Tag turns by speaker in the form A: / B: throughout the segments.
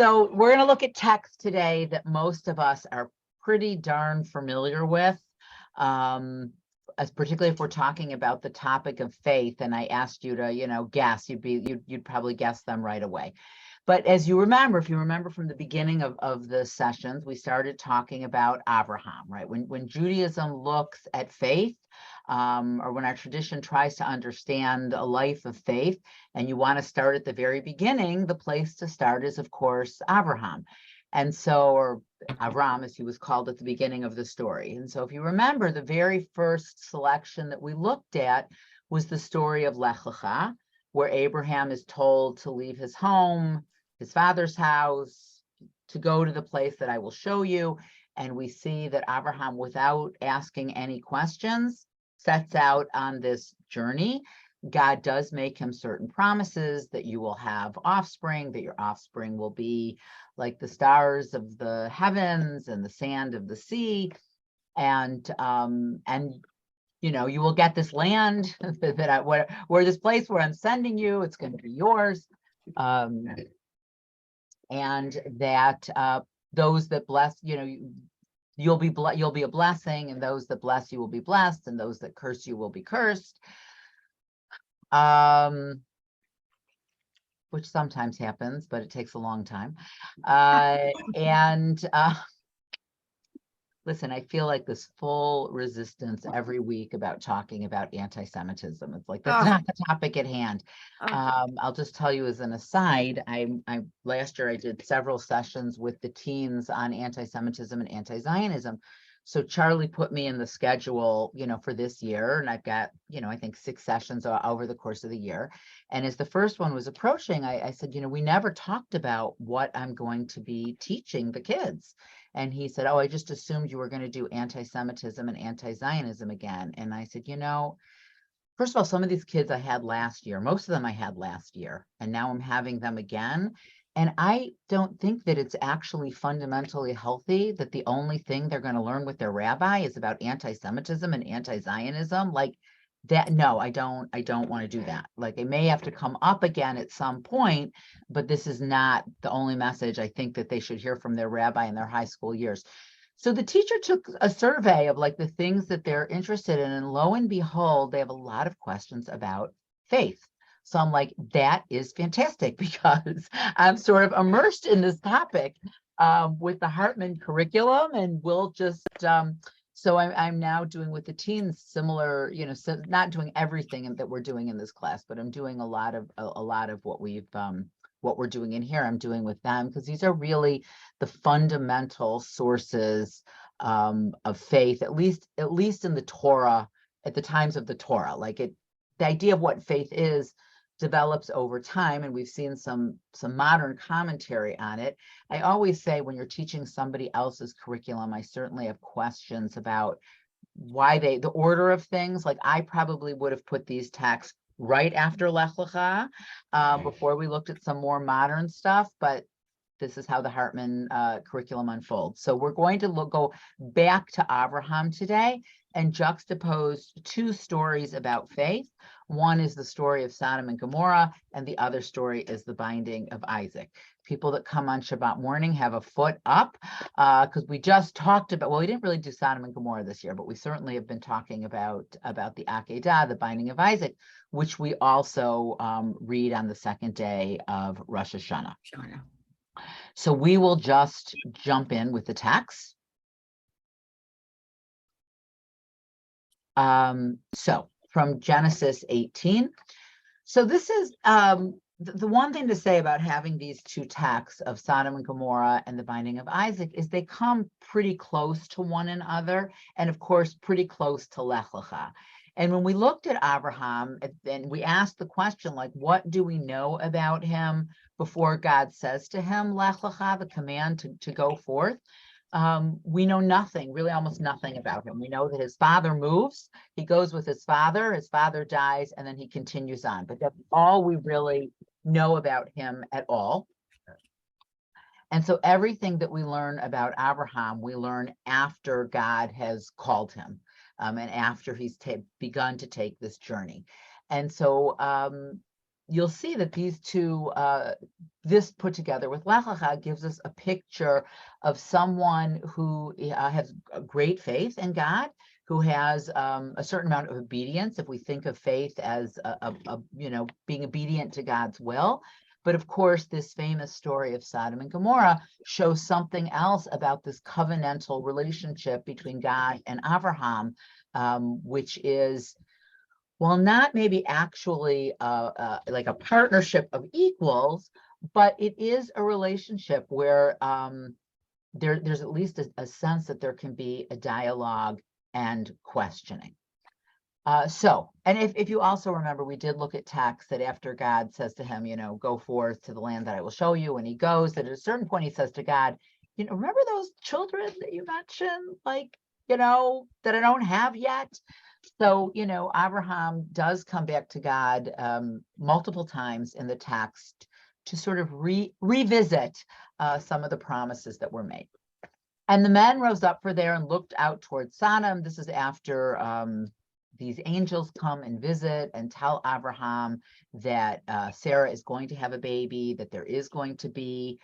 A: So we're going to look at text today that most of us are pretty darn familiar with, as particularly if we're talking about the topic of faith. And I asked you to, guess. You'd probably guess them right away. But as you remember, if you remember from the beginning of the sessions, we started talking about Abraham, right? When Judaism looks at faith, or when our tradition tries to understand a life of faith, and you want to start at the very beginning, the place to start is, of course, Abraham. And so, or Avram, as he was called at the beginning of the story. And so if you remember, the very first selection that we looked at was the story of Lech Lecha, where Abraham is told to leave his home, his father's house, to go to the place that I will show you. And we see that Abraham, without asking any questions, sets out on this journey. God does make him certain promises that you will have offspring, that your offspring will be like the stars of the heavens and the sand of the sea. And you will get this land where this place where I'm sending you, it's going to be yours. And that those that bless, you'll be a blessing, and those that bless you will be blessed, and those that curse you will be cursed. Which sometimes happens, but it takes a long time. Listen, I feel like this full resistance every week about talking about anti-Semitism. It's like, that's not the topic at hand. I'll just tell you as an aside, last year I did several sessions with the teens on anti-Semitism and anti-Zionism. So Charlie put me in the schedule, for this year, and I've got, I think 6 sessions over the course of the year. And as the first one was approaching, I said, we never talked about what I'm going to be teaching the kids. And he said, oh, I just assumed you were going to do anti-Semitism and anti-Zionism again. And I said, first of all, some of these kids I had last year, most of them I had last year, and now I'm having them again. And I don't think that it's actually fundamentally healthy that the only thing they're going to learn with their rabbi is about anti-Semitism and anti-Zionism. Like that, no, I don't want to do that. Like, it may have to come up again at some point, but this is not the only message I think that they should hear from their rabbi in their high school years. So the teacher took a survey of like the things that they're interested in, and lo and behold, they have a lot of questions about faith. So I'm like, that is fantastic, because I'm sort of immersed in this topic with the Hartman curriculum, and we'll just, so I'm now doing with the teens similar, so not doing everything that we're doing in this class, but I'm doing a lot of what we're doing in here, I'm doing with them, because these are really the fundamental sources of faith, at least in the Torah, at the times of the Torah. Like the idea of what faith is develops over time, and we've seen some modern commentary on it. I always say, when you're teaching somebody else's curriculum, I certainly have questions about why the order of things. Like, I probably would have put these texts right after Lech Lecha, before we looked at some more modern stuff, but this is how the Hartman curriculum unfolds. So we're going to go back to Abraham today and juxtapose 2 stories about faith. One is the story of Sodom and Gomorrah, and the other story is the binding of Isaac. People that come on Shabbat morning have a foot up, because we just talked about, well, we didn't really do Sodom and Gomorrah this year, but we certainly have been talking about the Akedah, the binding of Isaac, which we also read on the second day of Rosh Hashanah. So we will just jump in with the text. So from Genesis 18. So this is the one thing to say about having these 2 texts of Sodom and Gomorrah and the binding of Isaac is they come pretty close to one another, and of course pretty close to Lech Lecha. And when we looked at Abraham, and we asked the question, like, what do we know about him before God says to him, Lech Lecha, the command to go forth? We know nothing, really almost nothing about him. We know that his father moves, he goes with his father dies, and then he continues on. But that's all we really know about him at all. And so everything that we learn about Abraham, we learn after God has called him, and after he's begun to take this journey. And so you'll see that these two, this put together with Lech Lecha gives us a picture of someone who has a great faith in God, who has a certain amount of obedience, if we think of faith as being obedient to God's will. But of course, this famous story of Sodom and Gomorrah shows something else about this covenantal relationship between God and Abraham, which is, well, not maybe actually like a partnership of equals, but it is a relationship where there's at least a sense that there can be a dialogue and questioning. And if you also remember, we did look at text that after God says to him, go forth to the land that I will show you, and he goes, that at a certain point he says to God, remember those children that you mentioned, like, that I don't have yet? So, Abraham does come back to God multiple times in the text to sort of revisit some of the promises that were made. And the men rose up for there and looked out towards Sodom. This is after these angels come and visit and tell Abraham that Sarah is going to have a baby, that there is going to be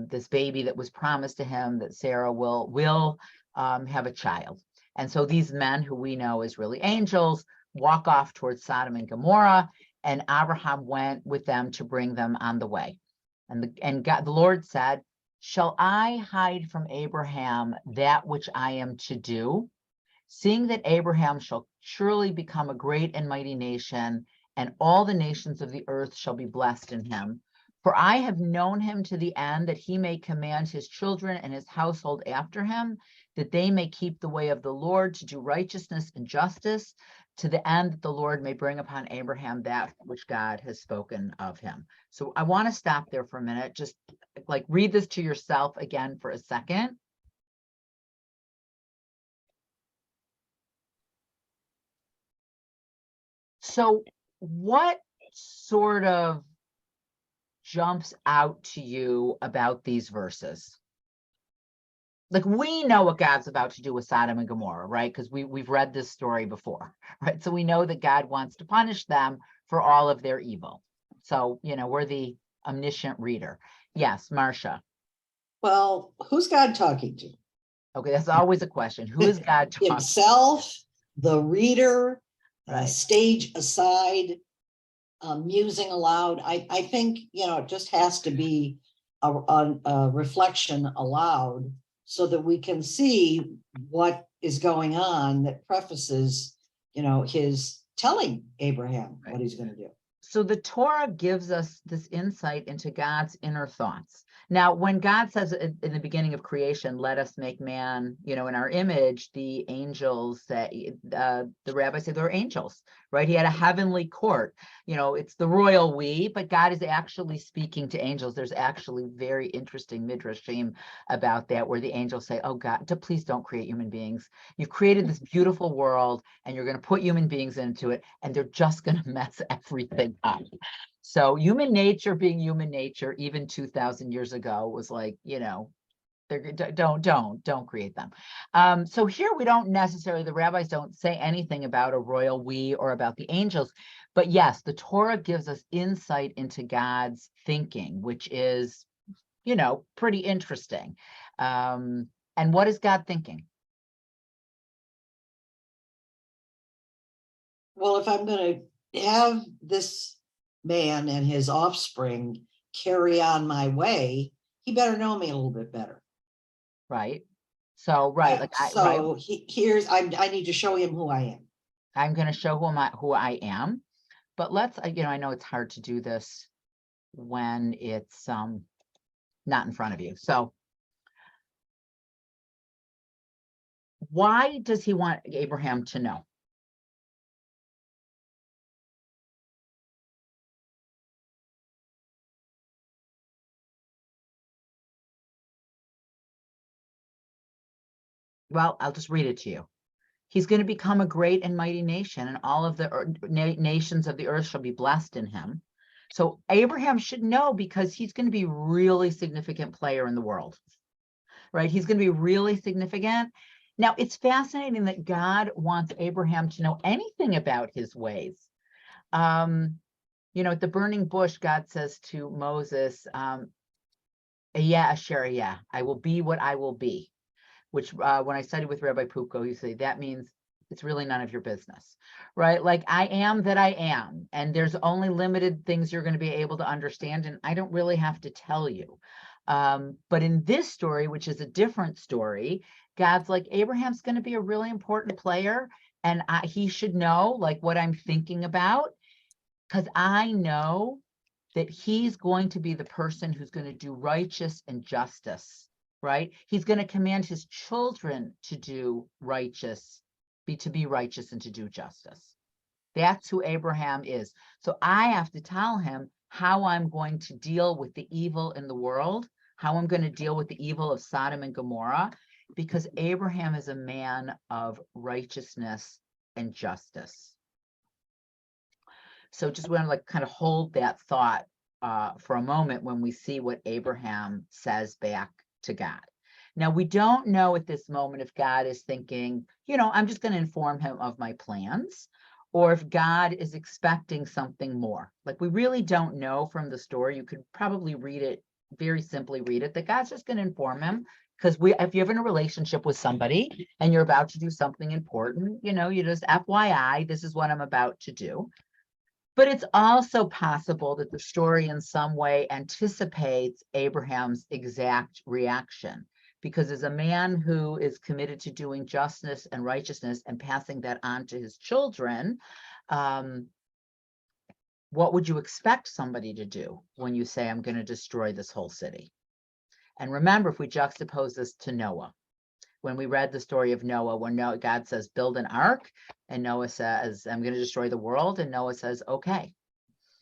A: this baby that was promised to him, that Sarah will have a child. And so these men, who we know as really angels, walk off towards Sodom and Gomorrah, and Abraham went with them to bring them on the way. And God, the Lord said, shall I hide from Abraham that which I am to do? Seeing that Abraham shall surely become a great and mighty nation, and all the nations of the earth shall be blessed in him. For I have known him to the end, that he may command his children and his household after him, that they may keep the way of the Lord, to do righteousness and justice, to the end that the Lord may bring upon Abraham that which God has spoken of him. So I want to stop there for a minute. Just like read this to yourself again for a second. So what sort of jumps out to you about these verses? Like, we know what God's about to do with Sodom and Gomorrah, right? Because we've read this story before, right? So we know that God wants to punish them for all of their evil. So, we're the omniscient reader. Yes, Marcia.
B: Well, who's God talking to?
A: Okay, that's always a question. Who is God talking to?
B: Himself, the reader,
A: right.
B: Stage aside, musing aloud. I think, it just has to be a reflection aloud, so that we can see what is going on that prefaces, his telling Abraham what he's going to do.
A: So the Torah gives us this insight into God's inner thoughts. Now, when God says in the beginning of creation, let us make man, in our image, the angels say, the rabbis say they're angels, right? He had a heavenly court. It's the royal we, but God is actually speaking to angels. There's actually very interesting midrashim about that, where the angels say, oh God, please don't create human beings. You've created this beautiful world, and you're going to put human beings into it, and they're just going to mess everything up. So human nature being human nature, even 2,000 years ago, was like, don't create them. So here we don't necessarily, the rabbis don't say anything about a royal we or about the angels, but yes, the Torah gives us insight into God's thinking, which is, pretty interesting. And what is God thinking?
B: Well, if I'm going to have this man and his offspring carry on my way, he better know me a little bit better.
A: Right. So, right.
B: I need to show him who I am.
A: I'm going to show who I am. But let's, I know it's hard to do this when it's not in front of you. So why does he want Abraham to know? Well, I'll just read it to you. He's going to become a great and mighty nation, and all of the nations of the earth shall be blessed in him. So Abraham should know, because he's going to be a really significant player in the world, right? He's going to be really significant. Now, it's fascinating that God wants Abraham to know anything about his ways. at the burning bush, God says to Moses, yeah, Asher, yeah, I will be what I will be, which when I studied with Rabbi Puko, he said that means it's really none of your business, right? Like I am that I am, and there's only limited things you're going to be able to understand, and I don't really have to tell you. But in this story, which is a different story, God's like, Abraham's going to be a really important player, and he should know like what I'm thinking about, because I know that he's going to be the person who's going to do righteous and justice, right? He's going to command his children to do righteous, to be righteous and to do justice. That's who Abraham is. So I have to tell him how I'm going to deal with the evil in the world, how I'm going to deal with the evil of Sodom and Gomorrah, because Abraham is a man of righteousness and justice. So just want to like kind of hold that thought for a moment when we see what Abraham says back to God. Now, we don't know at this moment if God is thinking, I'm just going to inform him of my plans, or if God is expecting something more. Like we really don't know from the story. You could probably read it, very simply read it, that God's just going to inform him. Because if you're in a relationship with somebody and you're about to do something important, you just FYI, this is what I'm about to do. But it's also possible that the story in some way anticipates Abraham's exact reaction, because as a man who is committed to doing justice and righteousness and passing that on to his children, what would you expect somebody to do when you say, I'm going to destroy this whole city? And remember, if we juxtapose this to Noah, when we read the story of Noah, when God says, build an ark, and Noah says, I'm going to destroy the world. And Noah says, okay.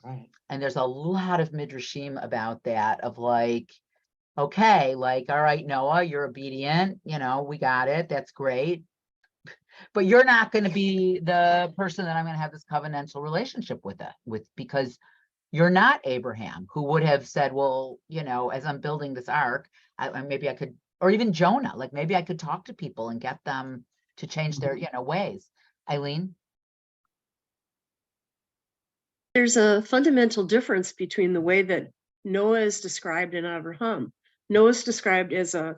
B: Right.
A: And there's a lot of midrashim about that, of like, okay, like, all right, Noah, you're obedient. We got it. That's great. But you're not going to be the person that I'm going to have this covenantal relationship with because you're not Abraham, who would have said, well, as I'm building this ark, maybe I could, or even Jonah, like maybe I could talk to people and get them to change their, ways. Eileen?
C: There's a fundamental difference between the way that Noah is described and Abraham. Noah is described as a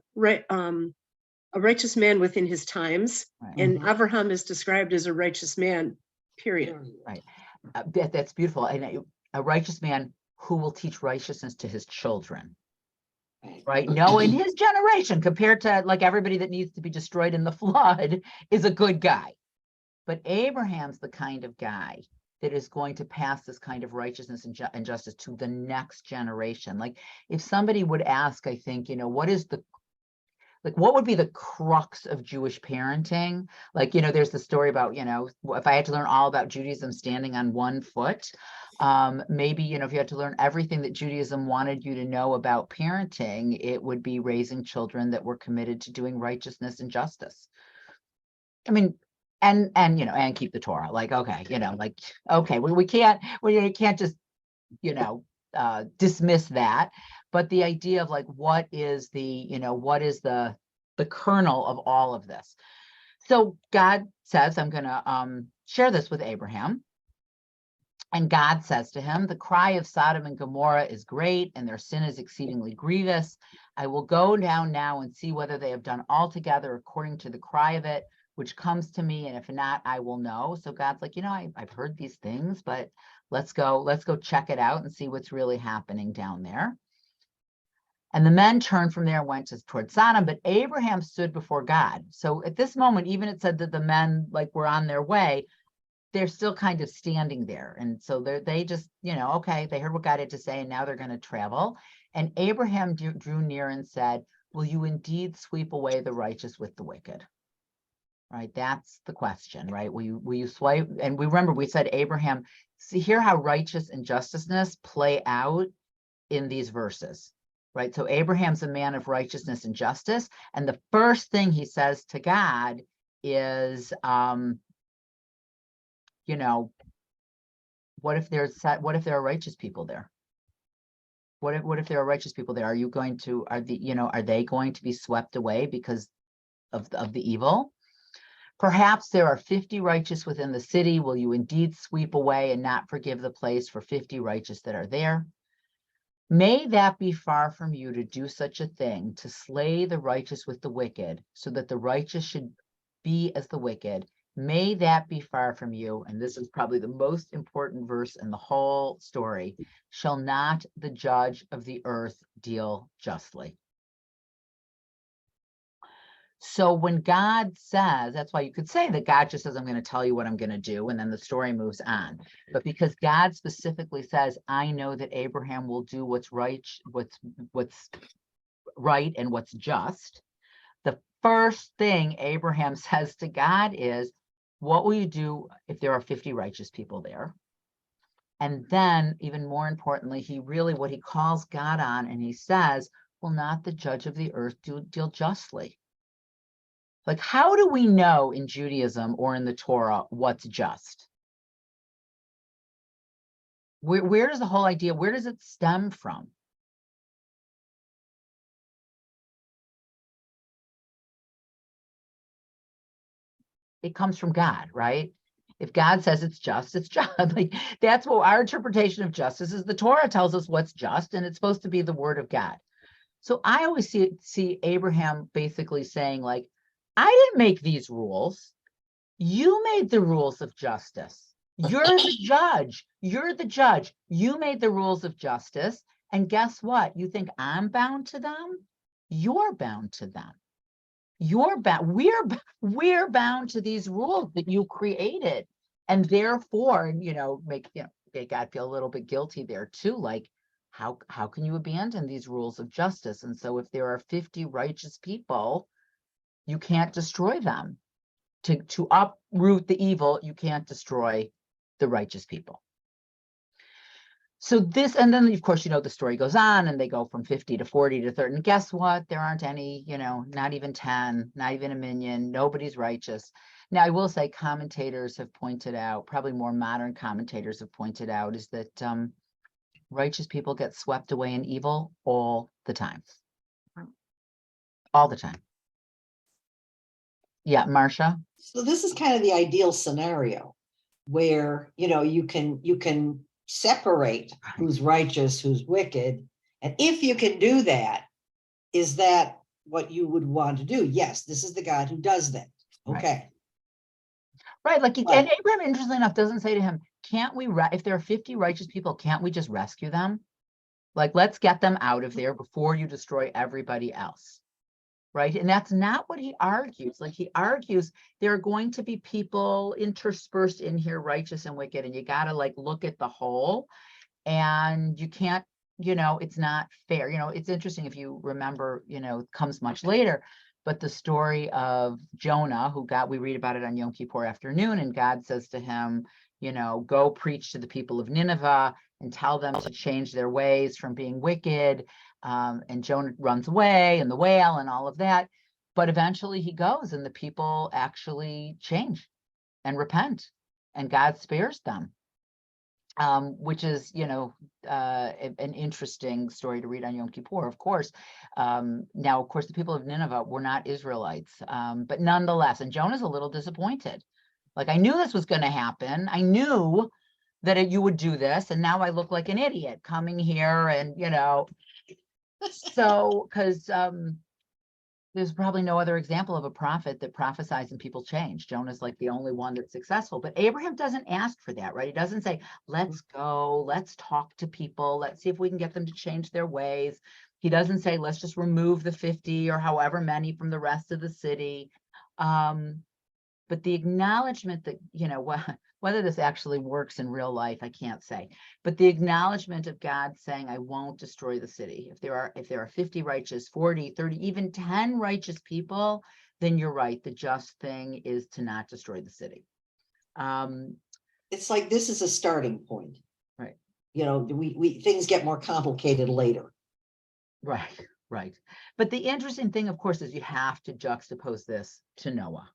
C: righteous man within his times, right. And Abraham is described as a righteous man, period.
A: Right. That's beautiful. And a righteous man who will teach righteousness to his children. Right. Noah in his generation, compared to like everybody that needs to be destroyed in the flood, is a good guy. But Abraham's the kind of guy that is going to pass this kind of righteousness and justice to the next generation. Like if somebody would ask, I think, what would be the crux of Jewish parenting? Like, there's the story about, if I had to learn all about Judaism standing on one foot, maybe, if you had to learn everything that Judaism wanted you to know about parenting, it would be raising children that were committed to doing righteousness and justice. I mean, and keep the Torah. Like, okay, okay, we can't just, dismiss that. But the idea of like, what is the kernel of all of this? So God says, I'm going to share this with Abraham. And God says to him, the cry of Sodom and Gomorrah is great, and their sin is exceedingly grievous. I will go down now and see whether they have done altogether according to the cry of it, which comes to me, and if not, I will know. So God's like, I've heard these things, but let's go check it out and see what's really happening down there. And the men turned from there and went toward Sodom, but Abraham stood before God. So at this moment, even it said that the men like were on their way, they're still kind of standing there. And so they just, okay, they heard what God had to say, and now they're going to travel. And Abraham drew near and said, will you indeed sweep away the righteous with the wicked? Right, that's the question, right? Will you swipe? And we remember we said Abraham, see here how righteous and justiceness play out in these verses, right? So Abraham's a man of righteousness and justice, and the first thing he says to God is, what if there are righteous people there? What if there are righteous people there? Are they going to be swept away because of the evil? Perhaps there are 50 righteous within the city. Will you indeed sweep away and not forgive the place for 50 righteous that are there? May that be far from you to do such a thing, to slay the righteous with the wicked, so that the righteous should be as the wicked. May that be far from you. And this is probably the most important verse in the whole story. Shall not the judge of the earth deal justly? So when God says, that's why you could say that God just says, I'm going to tell you what I'm going to do, and then the story moves on. But because God specifically says, I know that Abraham will do what's right and what's just, the first thing Abraham says to God is, what will you do if there are 50 righteous people there? And then, even more importantly, what he calls God on, and he says, will not the judge of the earth deal justly? Like, how do we know in Judaism or in the Torah what's just? Where does the whole idea, where does it stem from? It comes from God, right? If God says it's just, it's just. Like, that's what our interpretation of justice is. The Torah tells us what's just, and it's supposed to be the word of God. So I always see Abraham basically saying, like, I didn't make these rules. You made the rules of justice. You're the judge. You're the judge. You made the rules of justice. And guess what? You think I'm bound to them? You're bound to them. You're bound. We're bound to these rules that you created. And therefore, make God feel a little bit guilty there too. Like, how can you abandon these rules of justice? And so if there are 50 righteous people, you can't destroy them. To uproot the evil, you can't destroy the righteous people. So this, and then of course, the story goes on, and they go from 50 to 40 to 30. And guess what? There aren't any, not even 10, not even a million. Nobody's righteous. Now, I will say commentators have pointed out, probably more modern commentators have pointed out, is that righteous people get swept away in evil all the time. All the time. Yeah, Marcia?
B: So this is kind of the ideal scenario where, you can separate who's righteous, who's wicked. And if you can do that, is that what you would want to do? Yes, this is the God who does that. Okay.
A: Right. Like, and Abraham, interestingly enough, doesn't say to him, can't we, if there are 50 righteous people, can't we just rescue them? Like, let's get them out of there before you destroy everybody else. Right. And that's not what he argues. Like, he argues there are going to be people interspersed in here, righteous and wicked, and you got to look at the whole, and you can't, it's not fair. It's interesting, if you remember, it comes much later, but the story of Jonah, we read about it on Yom Kippur afternoon, and God says to him, go preach to the people of Nineveh and tell them to change their ways from being wicked. And Jonah runs away, and the whale and all of that. But eventually he goes, and the people actually change and repent, and God spares them, which is, an interesting story to read on Yom Kippur, of course. Now, of course, the people of Nineveh were not Israelites, but nonetheless, and Jonah's a little disappointed. Like, I knew this was going to happen. I knew that you would do this, and now I look like an idiot coming here, and so, because there's probably no other example of a prophet that prophesies and people change. Jonah's like the only one that's successful. But Abraham doesn't ask for that, right? He doesn't say, let's go, let's talk to people, let's see if we can get them to change their ways. He doesn't say, let's just remove the 50 or however many from the rest of the city. But the acknowledgement that, whether this actually works in real life, I can't say, but the acknowledgement of God saying, I won't destroy the city. If there are 50 righteous, 40, 30, even 10 righteous people, then you're right. The just thing is to not destroy the city.
B: It's like, this is a starting point.
A: Right.
B: We things get more complicated later.
A: Right. But the interesting thing, of course, is you have to juxtapose this to Noah.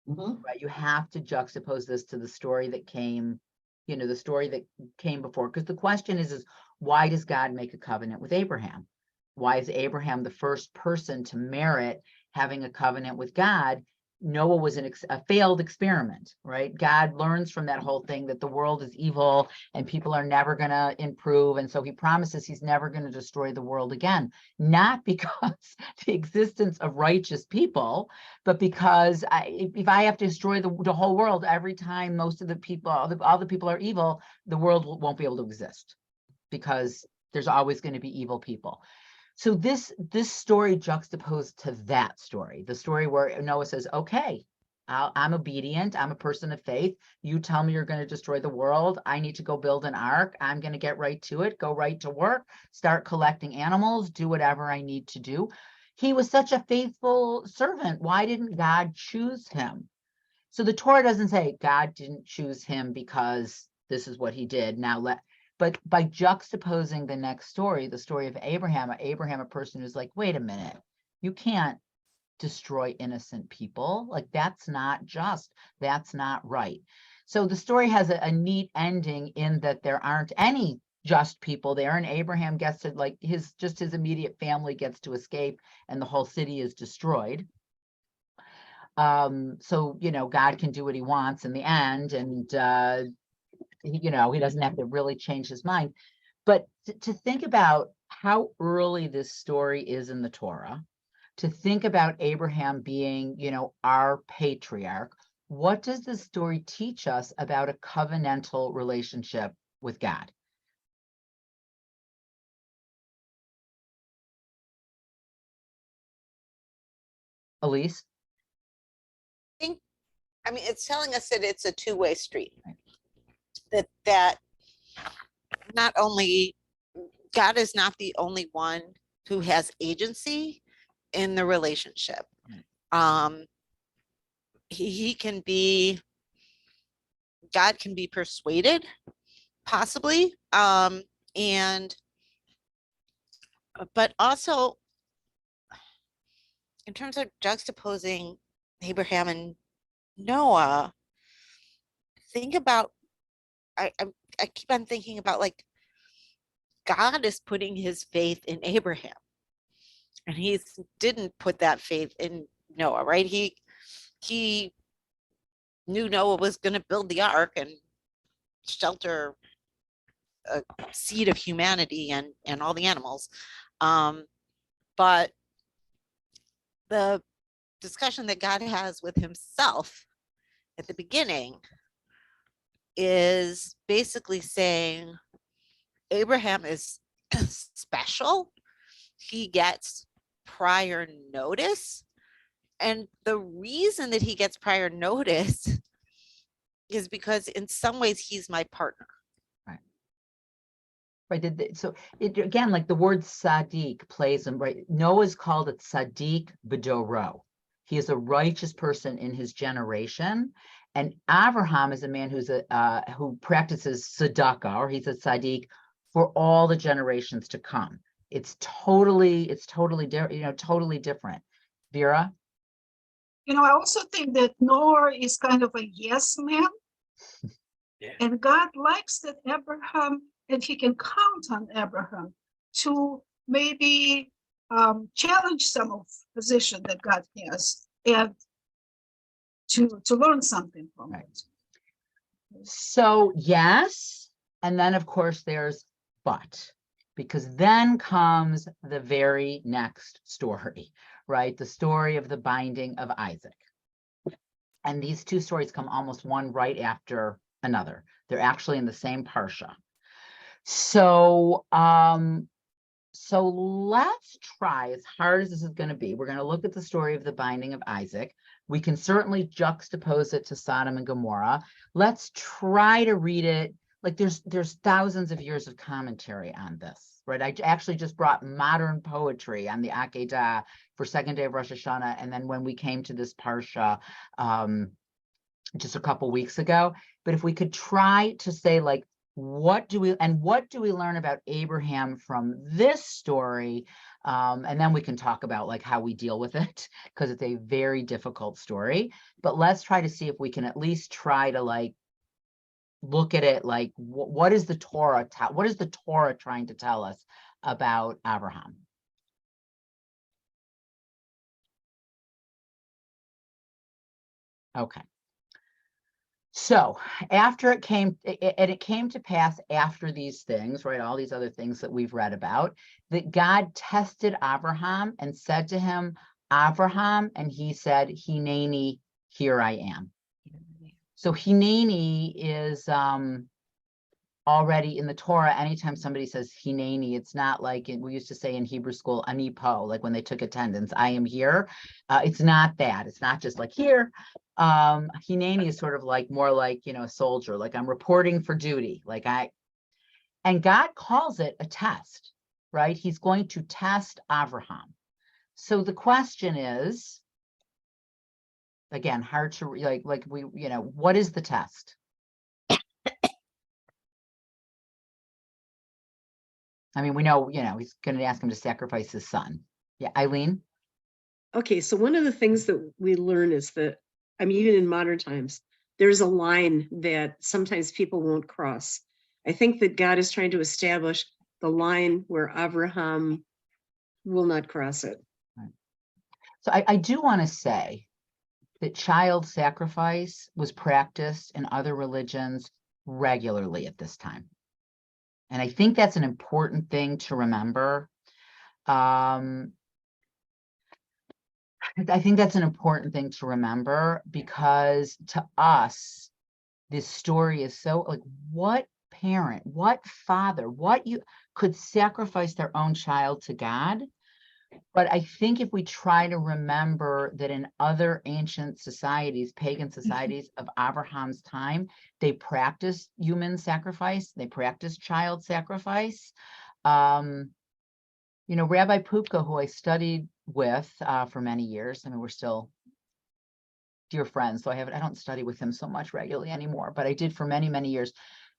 B: Mm-hmm.
A: Right. You have to juxtapose this to the story that came, the story that came before. Because the question is why does God make a covenant with Abraham? Why is Abraham the first person to merit having a covenant with God? Noah was a failed experiment, right? God learns from that whole thing that the world is evil and people are never going to improve. And so he promises he's never going to destroy the world again, not because the existence of righteous people, but because if I have to destroy the whole world every time most of the people, all the people are evil, the world won't be able to exist because there's always going to be evil people. So this story juxtaposed to that story, the story where Noah says, okay, I'm obedient. I'm a person of faith. You tell me you're going to destroy the world. I need to go build an ark. I'm going to get right to it, go right to work, start collecting animals, do whatever I need to do. He was such a faithful servant. Why didn't God choose him? So the Torah doesn't say God didn't choose him because this is what he did. But by juxtaposing the next story, the story of Abraham, a person who's like, wait a minute, you can't destroy innocent people. Like, that's not just, that's not right. So the story has a neat ending in that there aren't any just people there, and Abraham gets to, like, his immediate family gets to escape and the whole city is destroyed. So, God can do what he wants in the end, and he doesn't have to really change his mind. But to think about how early this story is in the Torah, to think about Abraham being, our patriarch, what does this story teach us about a covenantal relationship with God? Elise?
D: I mean, it's telling us that it's a two-way street.
A: Right.
D: That not only God is not the only one who has agency in the relationship.
A: Right.
D: He can be, God can be persuaded, possibly, and but also in terms of juxtaposing Abraham and Noah, think about, I keep on thinking about, like, God is putting his faith in Abraham, and he didn't put that faith in Noah, right? He knew Noah was going to build the ark and shelter a seed of humanity and all the animals. But the discussion that God has with himself at the beginning is basically saying Abraham is special. He gets prior notice. And the reason that he gets prior notice is because in some ways he's my partner.
A: Right. So again, like the word Sadiq plays in, right? Noah's called it Sadiq B'doro. He is a righteous person in his generation. And Abraham is a man who practices tzedakah, or he's a Sadiq for all the generations to come. It's totally different. Vera?
E: I also think that Noah is kind of a yes man. Yeah. And God likes that Abraham, and he can count on Abraham to maybe challenge some of the position that God has and to learn something from it.
A: So yes, and then of course there's but, because then comes the very next story, right? The story of the binding of Isaac. And these two stories come almost one right after another. They're actually in the same parsha. So let's try, as hard as this is going to be, we're going to look at the story of the binding of Isaac. We can certainly juxtapose it to Sodom and Gomorrah. Let's try to read it. Like there's thousands of years of commentary on this, right? I actually just brought modern poetry on the Akedah for second day of Rosh Hashanah. And then when we came to this parsha just a couple weeks ago, but if we could try to say, like, what do we learn about Abraham from this story? And then we can talk about like how we deal with it, because it's a very difficult story. But let's try to see if we can at least try to like look at it like what is the Torah trying to tell us about Abraham? Okay. So after it came, and it came to pass after these things, right? All these other things that we've read about, that God tested Abraham and said to him, Abraham, and he said, Hineni, here I am. So Hineni is already in the Torah. Anytime somebody says Hineni, it's not like we used to say in Hebrew school, Ani po, like when they took attendance, I am here. It's not that. It's not just like here. Hineni is sort of like more like, you know, a soldier, like I'm reporting for duty, and God calls it a test, right? He's going to test Abraham. So the question is, again, hard to like we, you know, what is the test? I mean, we know, you know, he's going to ask him to sacrifice his son. Yeah, Eileen?
C: Okay, so one of the things that we learn is that, I mean, even in modern times, there's a line that sometimes people won't cross. I think that God is trying to establish the line where Abraham will not cross it.
A: Right. So I do want to say that child sacrifice was practiced in other religions regularly at this time. And I think that's an important thing to remember. I think that's an important thing to remember because to us, this story is so like, what parent, what father, what you could sacrifice their own child to God? But I think if we try to remember that in other ancient societies, pagan societies of Abraham's time, they practiced human sacrifice, they practiced child sacrifice. You know, Rabbi Pupka, who I studied with for many years, I mean, we're still dear friends, so I don't study with him so much regularly anymore, but I did for many, many years,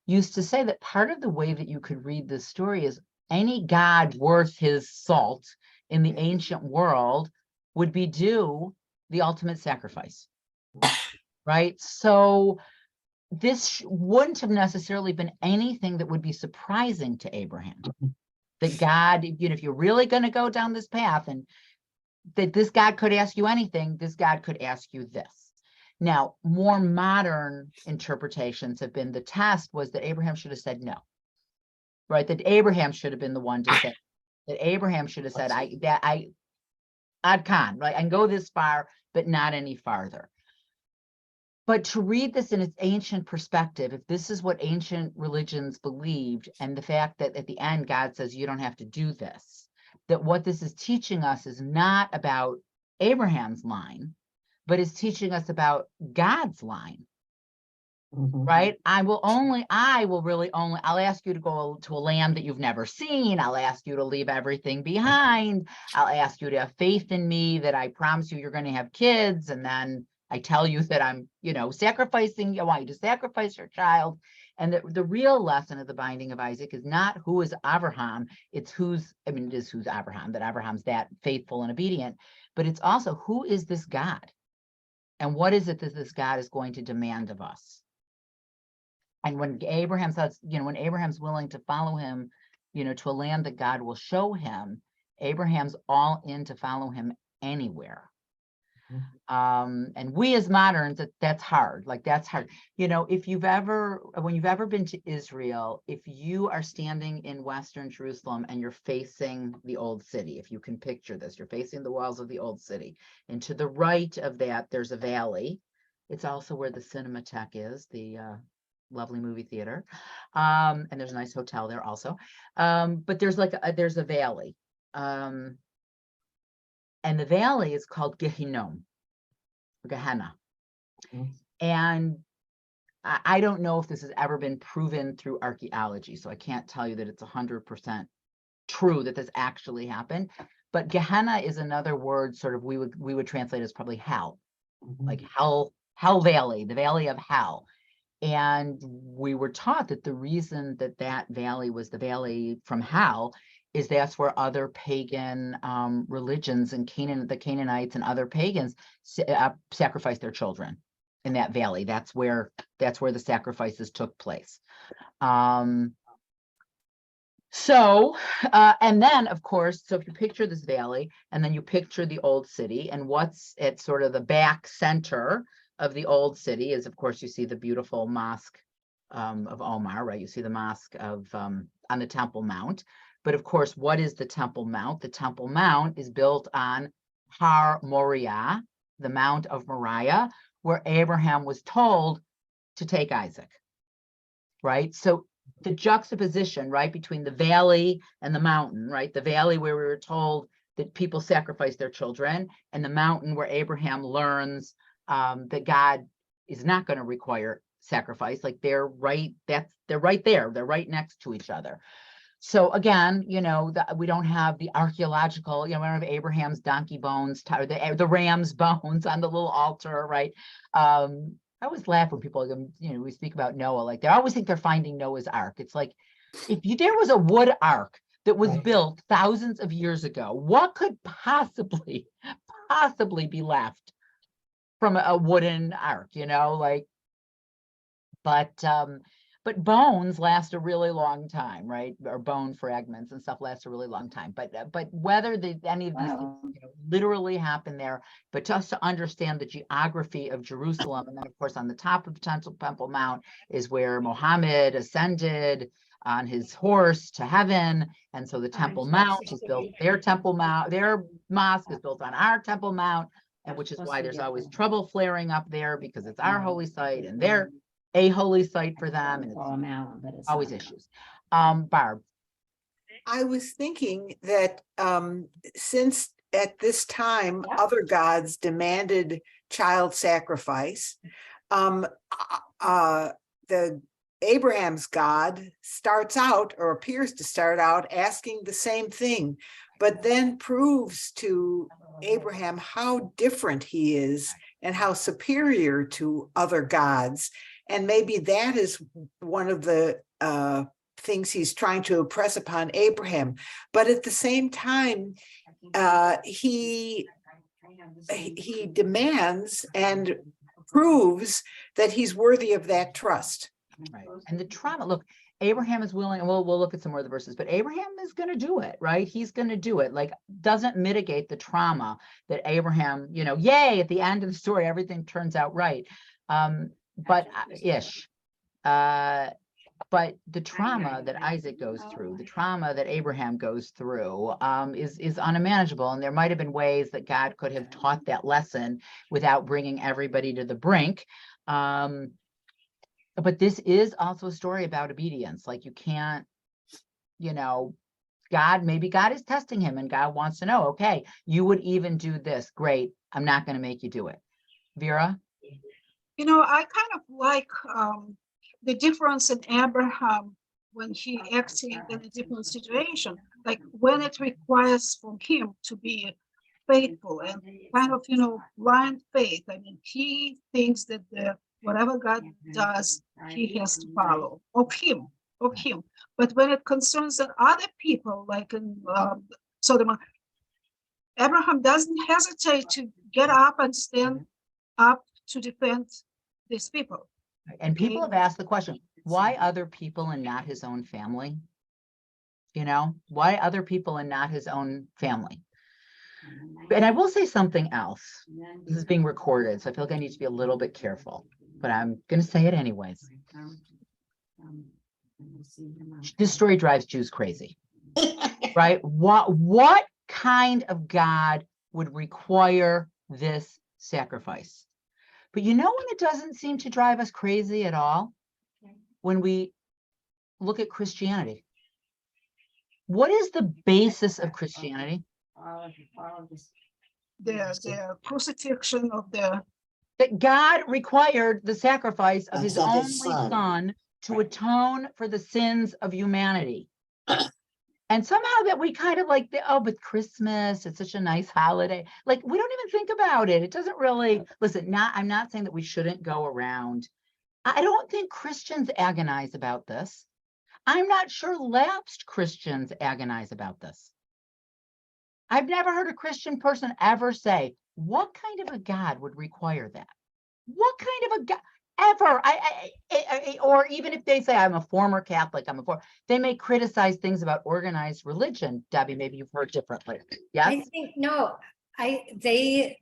A: used to say that part of the way that you could read this story is any god worth his salt in the ancient world would be due the ultimate sacrifice, right? So this wouldn't have necessarily been anything that would be surprising to Abraham. That God, you know, if you're really going to go down this path, and that this God could ask you anything, this God could ask you this. Now, more modern interpretations have been the test was that Abraham should have said no, right? That Abraham should have been the one to say, that Abraham should have said, Ad Khan, right? I can go this far, but not any farther. But to read this in its ancient perspective, if this is what ancient religions believed, and the fact that at the end, God says, you don't have to do this, that what this is teaching us is not about Abraham's line, but is teaching us about God's line. Right? I'll ask you to go to a land that you've never seen. I'll ask you to leave everything behind. I'll ask you to have faith in me that I promise you you're going to have kids. And then I tell you that I'm, you know, sacrificing, I want you to sacrifice your child. And the real lesson of the binding of Isaac is not who is Abraham, it's it is who's Abraham, that Abraham's that faithful and obedient, but it's also who is this God? And what is it that this God is going to demand of us? And when Abraham says, you know, when Abraham's willing to follow him, you know, to a land that God will show him, Abraham's all in to follow him anywhere. And we as moderns, that's hard. Like that's hard. You know, when you've ever been to Israel, if you are standing in Western Jerusalem and you're facing the old city, if you can picture this, you're facing the walls of the old city. And to the right of that, there's a valley. It's also where the Cinematheque is, the lovely movie theater. And there's a nice hotel there also. But there's there's a valley. And the valley is called Gehinnom. Gehenna. And I don't know if this has ever been proven through archaeology, so I can't tell you that it's 100% true that this actually happened. But Gehenna is another word, sort of we would translate as probably hell, like hell valley, the valley of hell. And we were taught that the reason that valley was the valley from hell is that's where other pagan religions and the Canaanites and other pagans sacrificed their children in that valley. That's where the sacrifices took place. And then of course, so if you picture this valley and then you picture the old city, and what's at sort of the back center of the old city is, of course, you see the beautiful mosque of Omar, right? You see the mosque of on the Temple Mount. But of course, what is the Temple Mount? The Temple Mount is built on Har Moriah, the Mount of Moriah, where Abraham was told to take Isaac, right? So the juxtaposition, right, between the valley and the mountain, right? The valley where we were told that people sacrifice their children, and the mountain where Abraham learns that God is not going to require sacrifice. Like they're right there. They're right next to each other. So again, you know, we don't have the archaeological, you know, we don't have Abraham's donkey bones, or the ram's bones on the little altar, right? I always laugh when people, you know, we speak about Noah, like they always think they're finding Noah's Ark. It's like, if there was a wood ark that was built thousands of years ago, what could possibly be left from a wooden ark, you know, like, but bones last a really long time, right? Or bone fragments and stuff last a really long time. But whether any of these things, you know, literally happen there, but just to understand the geography of Jerusalem, and then of course on the top of Temple Mount is where Muhammad ascended on his horse to heaven, and so the Temple Mount is built. Their Temple Mount, their mosque is built on our Temple Mount, and which is why there's always trouble flaring up there, because it's our holy site and they're a holy site for them, and it's always issues. Barb.
F: I was thinking that since at this time other gods demanded child sacrifice, the Abraham's God starts out, or appears to start out, asking the same thing, but then proves to Abraham how different he is and how superior to other gods. And maybe that is one of the things he's trying to impress upon Abraham. But at the same time, he demands and proves that he's worthy of that trust.
A: Right. And the trauma, look, Abraham is willing, and we'll look at some more of the verses, but Abraham is going to do it, right? He's going to do it. Like, doesn't mitigate the trauma that Abraham, you know, yay, at the end of the story, everything turns out right. But the trauma that Isaac goes through, the trauma that Abraham goes through, is unmanageable. And there might have been ways that God could have taught that lesson without bringing everybody to the brink. But this is also a story about obedience. Like, you can't, you know, maybe God is testing him, and God wants to know, okay, you would even do this. Great. I'm not going to make you do it. Vera?
E: You know, I kind of like the difference in Abraham when he acted in a different situation, like when it requires from him to be faithful and kind of, you know, blind faith. I mean, he thinks that whatever God does, he has to follow of him. But when it concerns other people, like in Sodom, Abraham doesn't hesitate to get up and stand up to defend these people.
A: And people have asked the question, why other people and not his own family? You know, why other people and not his own family? And I will say something else. This is being recorded, so I feel like I need to be a little bit careful, but I'm going to say it anyways. This story drives Jews crazy, right? What kind of God would require this sacrifice? But you know when it doesn't seem to drive us crazy at all? When we look at Christianity. What is the basis of Christianity?
E: The crucifixion of the...
A: That God required the sacrifice of his only son to atone for the sins of humanity. And somehow that we kind of like, but Christmas, it's such a nice holiday. Like, we don't even think about it. It doesn't really, listen, I'm not saying that we shouldn't go around. I don't think Christians agonize about this. I'm not sure lapsed Christians agonize about this. I've never heard a Christian person ever say, what kind of a God would require that? What kind of a God? Ever, or even if they say I'm a former Catholic, they may criticize things about organized religion. Debbie, maybe you've heard differently. Yes,
G: I think no. They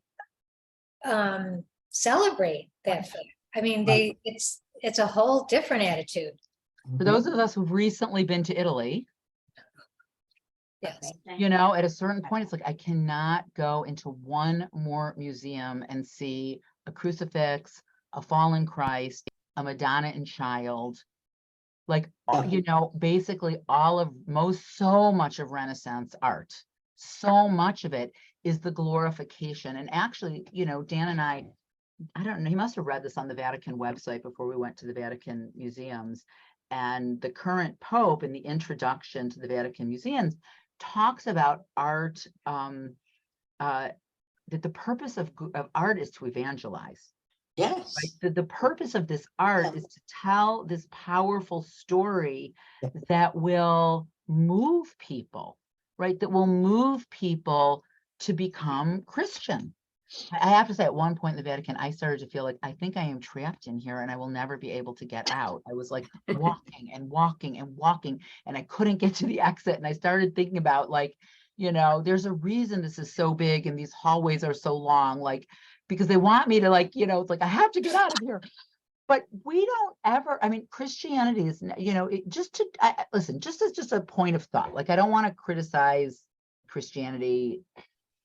G: celebrate that fact. I mean, it's a whole different attitude.
A: For those of us who've recently been to Italy,
G: Yes.
A: you know, at a certain point, it's like, I cannot go into one more museum and see a crucifix, a fallen Christ, a Madonna and Child. Like, you know, basically so much of Renaissance art, so much of it is the glorification. And actually, you know, Dan and I don't know, he must have read this on the Vatican website before we went to the Vatican museums. And the current Pope, in the introduction to the Vatican museums, talks about art, that the purpose of art is to evangelize.
B: Yes.
A: Right? The purpose of this art is to tell this powerful story that will move people, right? That will move people to become Christian. I have to say, at one point in the Vatican, I started to feel like, I think I am trapped in here and I will never be able to get out. I was like walking and walking and walking, and I couldn't get to the exit. And I started thinking about, like, you know, there's a reason this is so big and these hallways are so long, like, because they want me to, like, you know, it's like, I have to get out of here. But we don't ever, I mean, Christianity is, you know, listen, just as just a point of thought, like, I don't want to criticize Christianity.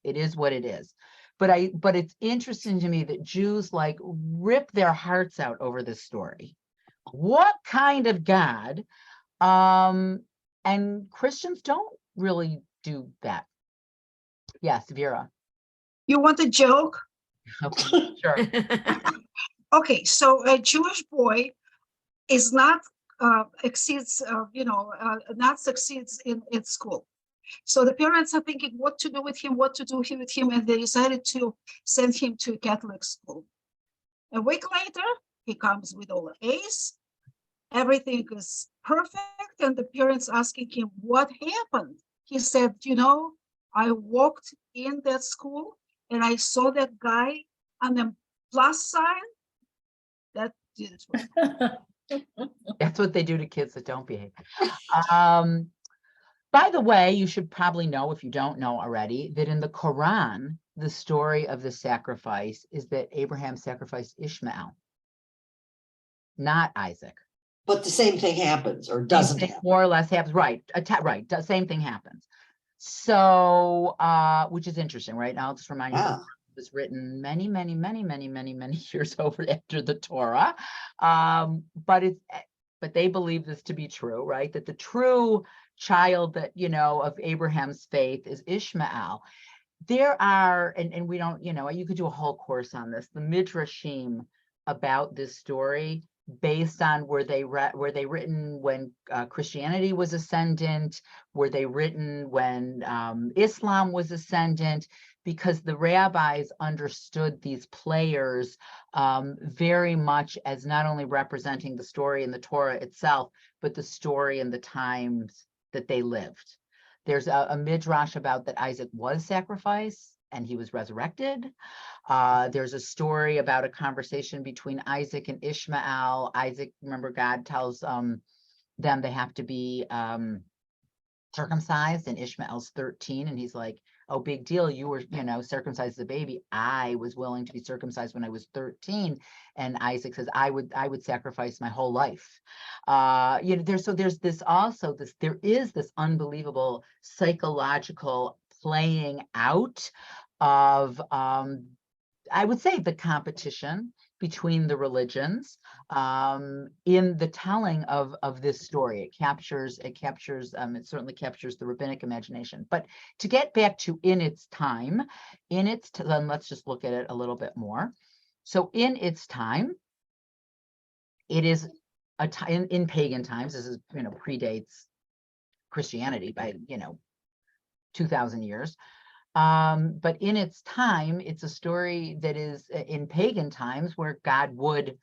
A: It is what it is. But it's interesting to me that Jews, like, rip their hearts out over this story. What kind of God? And Christians don't really do that. Yes, Vera.
E: You want a joke?
A: Okay, sure.
E: Okay, so a Jewish boy is not not succeeds in school. So the parents are thinking what to do with him, and they decided to send him to Catholic school. A week later, he comes with all A's. Everything is perfect, and the parents asking him what happened. He said, you know, I walked in that school and I saw that guy on the plus sign. That didn't work.
A: That's what they do to kids that don't behave. By the way, you should probably know, if you don't know already, that in the Quran, the story of the sacrifice is that Abraham sacrificed Ishmael, not Isaac.
B: But the same thing happens, or doesn't happen.
A: More or less happens, right? Right, the same thing happens. So, which is interesting, right? Now I'll just remind you, it was written many years over after the Torah. But they believe this to be true, right? That the true child that, you know, of Abraham's faith is Ishmael. There are, and we don't, you know, you could do a whole course on this, the midrashim about this story, based on were they written when Christianity was ascendant, were they written when Islam was ascendant, because the rabbis understood these players very much as not only representing the story in the Torah itself, but the story in the times that they lived. There's a midrash about that Isaac was sacrificed and he was resurrected. There's a story about a conversation between Isaac and Ishmael. Isaac, remember, God tells them they have to be circumcised, and Ishmael's 13, and he's like, oh, big deal, you were, you know, circumcised as a baby. I was willing to be circumcised when I was 13. And Isaac says, I would sacrifice my whole life. You know, there's this also, there is this unbelievable psychological playing out of, I would say, the competition between the religions in the telling of this story. It certainly captures the rabbinic imagination. But to get back to in its time, then let's just look at it a little bit more. So in its time, it is a time in pagan times. This is, you know, predates Christianity by, you know, 2,000 years. But in its time, it's a story that is in pagan times where God would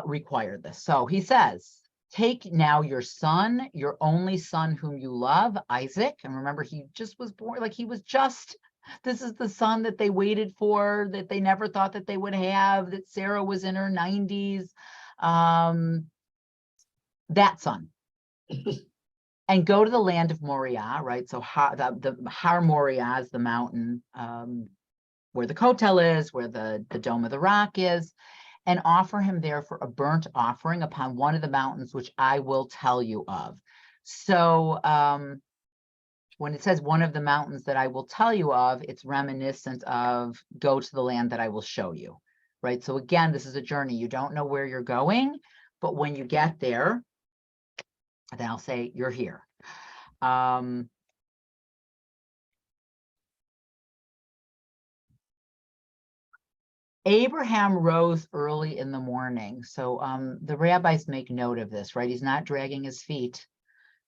A: require this. So he says, take now your son, your only son whom you love, Isaac. And remember, he just was born, like this is the son that they waited for, that they never thought that they would have, that Sarah was in her 90s. That son. And go to the land of Moriah, right? So the Har Moriah is the mountain where the Kotel is, where the Dome of the Rock is, and offer him there for a burnt offering upon one of the mountains, which I will tell you of. So when it says one of the mountains that I will tell you of, it's reminiscent of go to the land that I will show you, right? So again, this is a journey. You don't know where you're going, but when you get there, then I'll say you're here. Abraham rose early in the morning. So the rabbis make note of this, right? He's not dragging his feet.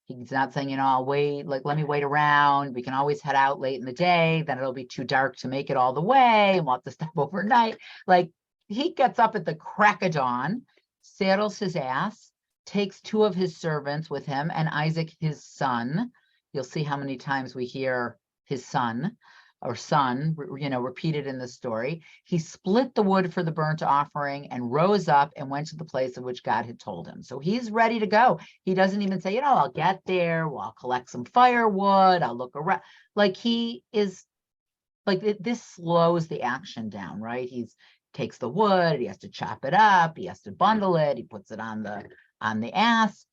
A: He's not saying, I'll wait, like, let me wait around. We can always head out late in the day. Then it'll be too dark to make it all the way and we'll have to stop overnight. Like, he gets up at the crack of dawn, saddles his ass, takes 2 of his servants with him and Isaac, his son. You'll see how many times we hear his son or son, repeated in the story. He split the wood for the burnt offering and rose up and went to the place of which God had told him. So he's ready to go. He doesn't even say, I'll get there. Well, I'll collect some firewood. I'll look around. Like, he is like, this slows the action down, right? He's takes the wood. He has to chop it up. He has to bundle it. He puts it on the ass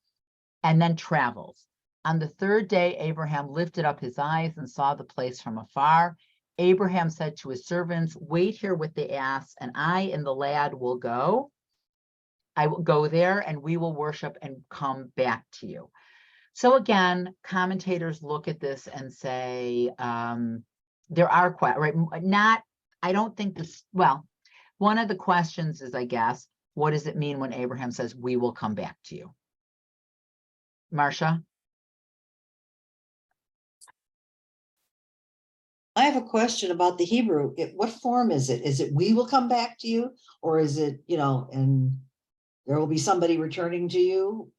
A: and then travels. On the 3rd day, Abraham lifted up his eyes and saw the place from afar. Abraham said to his servants, wait here with the ass, and I and the lad will go. I will go there and we will worship and come back to you. So again, commentators look at this and say, there are, right? I don't think this, well, one of the questions is, I guess, what does it mean when Abraham says, we will come back to you? Marcia?
B: I have a question about the Hebrew. What form is it? Is it we will come back to you? Or is it, and there will be somebody returning to you?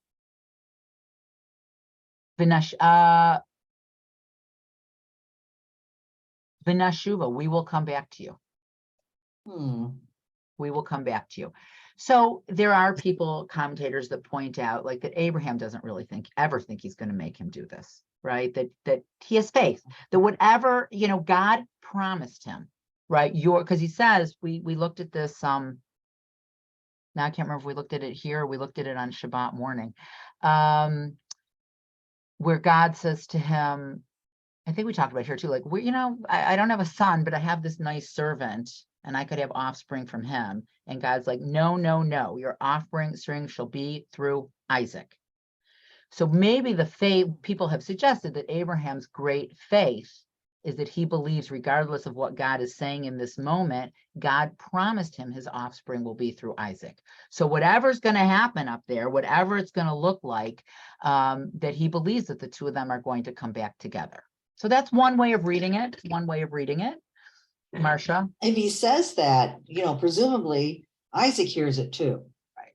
A: Vinashuva, we will come back to you. We will come back to you. So there are people, commentators, that point out like that Abraham doesn't really ever think he's going to make him do this, right? That he has faith, that whatever, God promised him, right? Because he says, we looked at this, now I can't remember if we looked at it here, or we looked at it on Shabbat morning, where God says to him, I think we talked about it here too, like, I don't have a son, but I have this nice servant and I could have offspring from him. And God's like, no, your offspring shall be through Isaac. So maybe the faith, people have suggested that Abraham's great faith is that he believes, regardless of what God is saying in this moment, God promised him his offspring will be through Isaac. So whatever's going to happen up there, whatever it's going to look like, that he believes that the 2 of them are going to come back together. So that's one way of reading it. Marcia?
B: If he says that, presumably Isaac hears it too.
A: Right.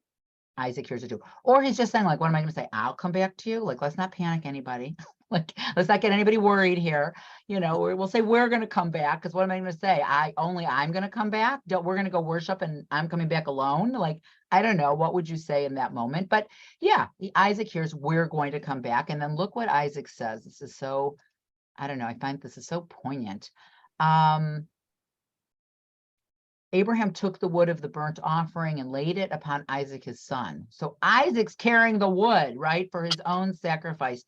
A: Isaac hears it too. Or he's just saying, like, what am I going to say? I'll come back to you. Like, let's not panic anybody. Like, let's not get anybody worried here. We'll say we're going to come back, because what am I going to say? I'm going to come back. We're going to go worship and I'm coming back alone. Like, I don't know. What would you say in that moment? But yeah, Isaac hears we're going to come back. And then look what Isaac says. This is so, I don't know. I find this is so poignant. Abraham took the wood of the burnt offering and laid it upon Isaac, his son. So Isaac's carrying the wood, right, for his own sacrifice.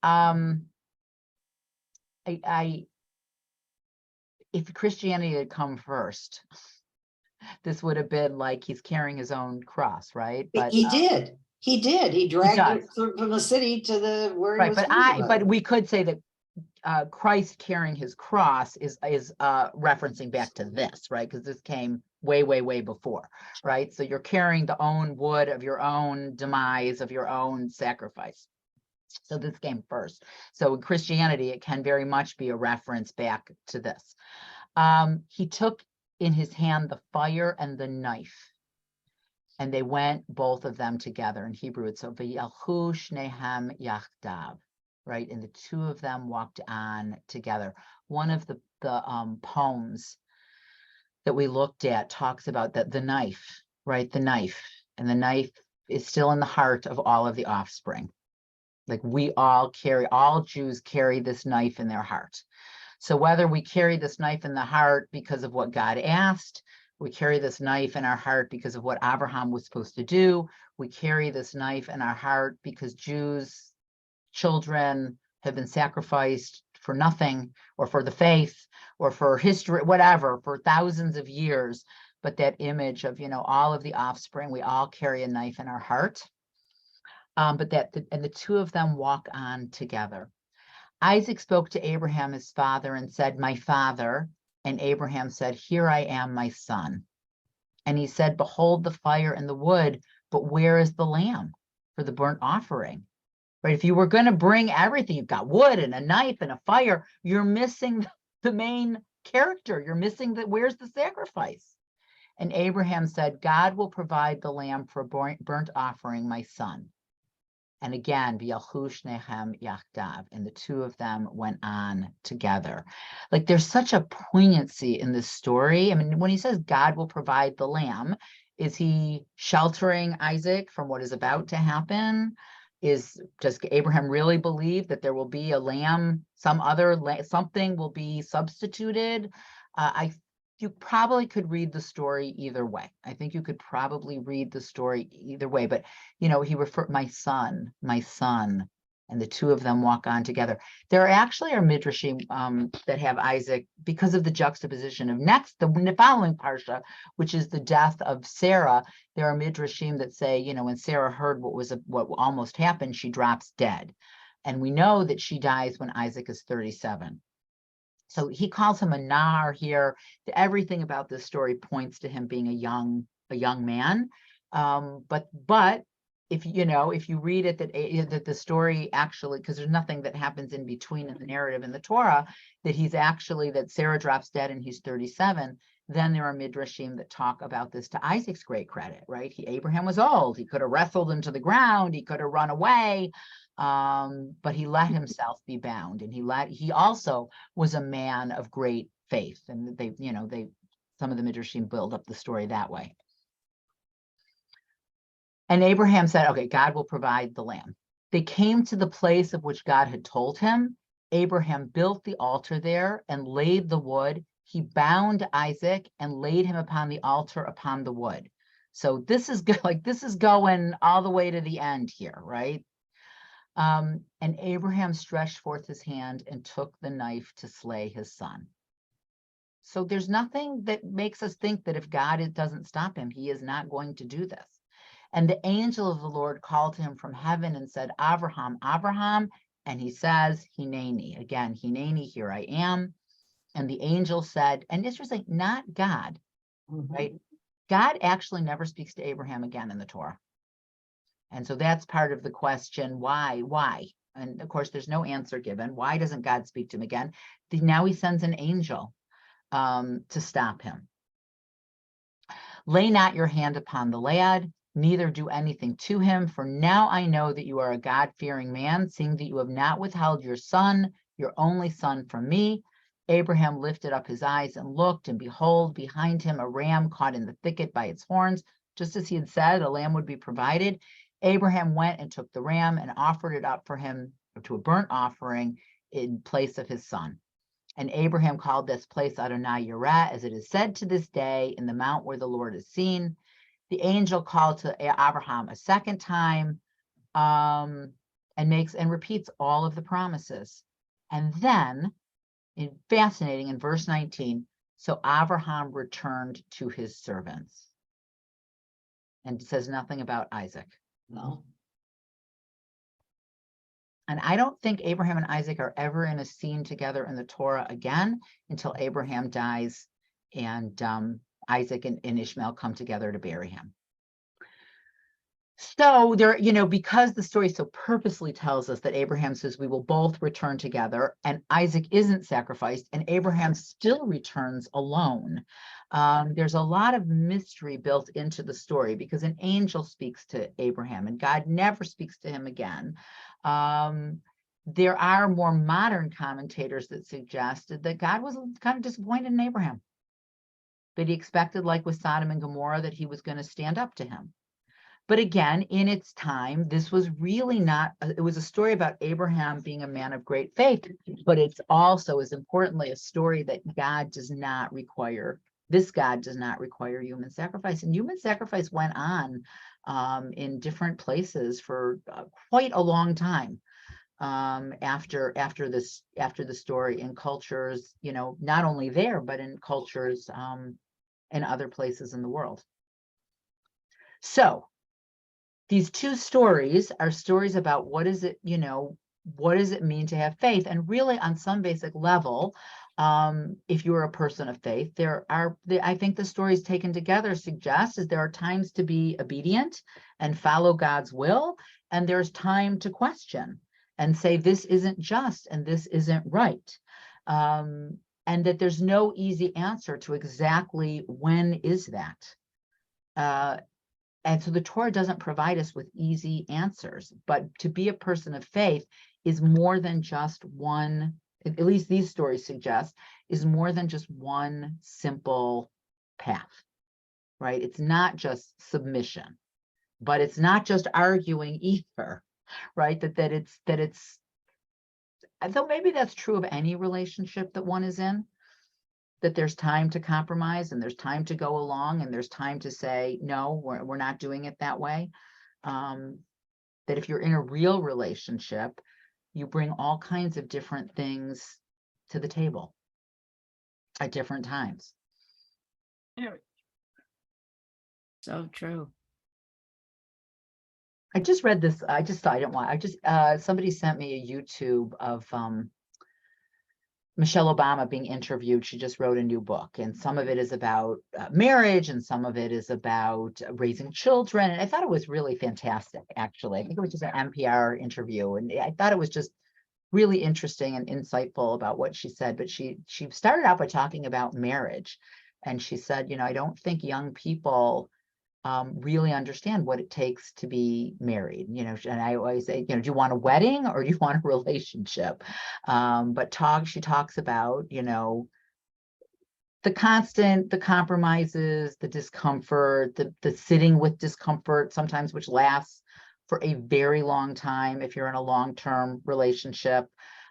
A: If Christianity had come first, this would have been like he's carrying his own cross, right? But
B: he did. He dragged it from the city to the where he
A: right.
B: was.
A: But we could say that Christ carrying his cross is referencing back to this, right? Because this came way before, right? So you're carrying the own wood of your own demise, of your own sacrifice. So this came first. So in Christianity, it can very much be a reference back to this. He took in his hand the fire and the knife, and they went, both of them together. In Hebrew, it's v'yalchu shnehem yachdav. Right, and the 2 of them walked on together. One of the poems that we looked at talks about the knife, right? The knife, and the knife is still in the heart of all of the offspring. Like all Jews carry this knife in their heart. So whether we carry this knife in the heart because of what God asked, we carry this knife in our heart because of what Abraham was supposed to do, we carry this knife in our heart because Jews, children have been sacrificed for nothing, or for the faith, or for history, whatever, for thousands of years. But that image of, all of the offspring, we all carry a knife in our heart. And the two of them walk on together. Isaac spoke to Abraham, his father, and said, "My father." And Abraham said, "Here I am, my son." And he said, "Behold the fire and the wood, but where is the lamb for the burnt offering?" Right? If you were going to bring everything, you've got wood and a knife and a fire, you're missing the main character. You're missing where's the sacrifice? And Abraham said, "God will provide the lamb for a burnt offering, my son." And again, v'yalchu shneichem yachdav, and the two of them went on together. Like, there's such a poignancy in this story. I mean, when he says God will provide the lamb, is he sheltering Isaac from what is about to happen? Does Abraham really believe that there will be a lamb, something will be substituted? You probably could read the story either way. I think you could probably read the story either way, but he referred, my son, and the two of them walk on together. There actually are midrashim that have Isaac, because of the juxtaposition of the following parsha, which is the death of Sarah. There are midrashim that say, when Sarah heard what almost happened, she drops dead. And we know that she dies when Isaac is 37. So he calls him a nar here. Everything about this story points to him being a young man. But if you read it, that the story actually, because there's nothing that happens in between in the narrative in the Torah, that Sarah drops dead and he's 37. Then there are midrashim that talk about this to Isaac's great credit, right? Abraham was old. He could have wrestled into the ground. He could have run away. But he let himself be bound, and he also was a man of great faith. And some of the midrashim build up the story that way. And Abraham said, "Okay, God will provide the lamb." They came to the place of which God had told him. Abraham built the altar there and laid the wood. He bound Isaac and laid him upon the altar upon the wood. So this is going all the way to the end here, right? And Abraham stretched forth his hand and took the knife to slay his son. So there's nothing that makes us think that if God doesn't stop him, he is not going to do this. And the angel of the Lord called to him from heaven and said, "Abraham, Abraham." And he says, "Hineni." Again, "Hineni, here I am." And the angel said, and Israel's like, not God, right? God actually never speaks to Abraham again in the Torah. And so that's part of the question, why? And of course, there's no answer given. Why doesn't God speak to him again? Now he sends an angel to stop him. "Lay not your hand upon the lad, neither do anything to him, for now I know that you are a God-fearing man, seeing that you have not withheld your son, your only son, from me." Abraham lifted up his eyes and looked, and behold, behind him a ram caught in the thicket by its horns. Just as he had said, a lamb would be provided. Abraham went and took the ram and offered it up for him to a burnt offering in place of his son. And Abraham called this place Adonai Yireh, as it is said to this day, in the mount where the Lord is seen. The angel called to Abraham a second time, and repeats all of the promises. And then, fascinating, in verse 19, so Abraham returned to his servants. And it says nothing about Isaac.
B: No.
A: And I don't think Abraham and Isaac are ever in a scene together in the Torah again until Abraham dies and Isaac and Ishmael come together to bury him. So there, because the story so purposely tells us that Abraham says we will both return together, and Isaac isn't sacrificed, and Abraham still returns alone. There's a lot of mystery built into the story because an angel speaks to Abraham and God never speaks to him again. There are more modern commentators that suggested that God was kind of disappointed in Abraham, that he expected, like with Sodom and Gomorrah, that he was going to stand up to him. But again, in its time, this was really not, it was a story about Abraham being a man of great faith, but it's also as importantly a story that God does not require, this God does not require human sacrifice. And human sacrifice went on in different places for quite a long time. After the story, in cultures, you know, not only there, but in cultures in other places in the world. So these two stories are stories about what is it, you know, what does it mean to have faith? And really on some basic level, if you're a person of faith, I think the stories taken together suggest is there are times to be obedient and follow God's will, and there's time to question and say, this isn't just, and this isn't right. And that there's no easy answer to exactly when is that. And so the Torah doesn't provide us with easy answers, but to be a person of faith is more than just one, at least these stories suggest, is more than just one simple path, right? It's not just submission, but it's not just arguing either, right? That it's, though maybe that's true of any relationship that one is in, that there's time to compromise and there's time to go along and there's time to say, no, we're not doing it that way. That if you're in a real relationship, you bring all kinds of different things to the table at different times.
H: So true.
A: I just read this, somebody sent me a YouTube of Michelle Obama being interviewed. She just wrote a new book, and some of it is about marriage, and some of it is about raising children. And I thought it was really fantastic, actually. I think it was just an NPR interview, and I thought it was just really interesting and insightful about what she said. But she started out by talking about marriage, and she said, you know, I don't think young people really understand what it takes to be married, you know, and I always say, you know, do you want a wedding or do you want a relationship? But she talks about, you know, the compromises, the discomfort, the sitting with discomfort sometimes, which lasts for a very long time if you're in a long-term relationship,